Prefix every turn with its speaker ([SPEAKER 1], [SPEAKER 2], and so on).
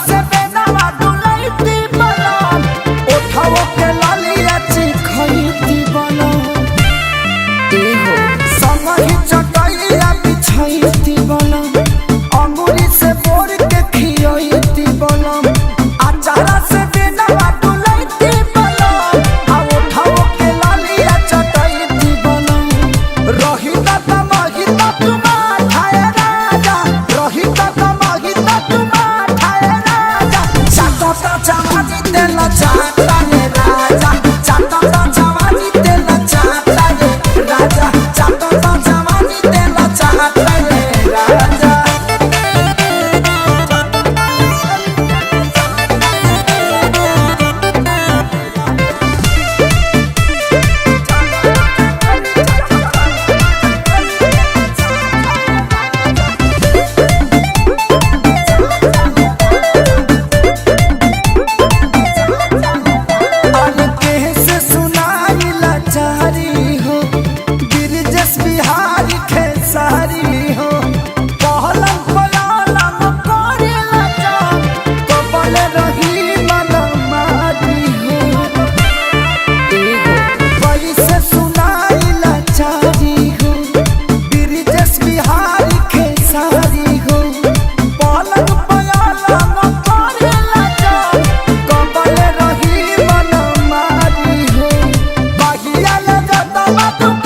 [SPEAKER 1] से बेनवा डुलाइती बलम ओठाओ के लालिया चिखैती बलम एहो संगहि चटैया बिछैती बलम अंगूरी से बोर के खियैती बलम अचारा से बेनवा डुलाइती बलम आ ओठाओ के लालिया चटैती बलम रही त मही त तुमा खाए राजा रही त मही त तुमा खाए राजा चाटा चमाजी तेल चाटा रे राजा चाटा चमाजी तेल चाटा रे राजा चाटा चमाजी तेल चाटा रे राजा Bye.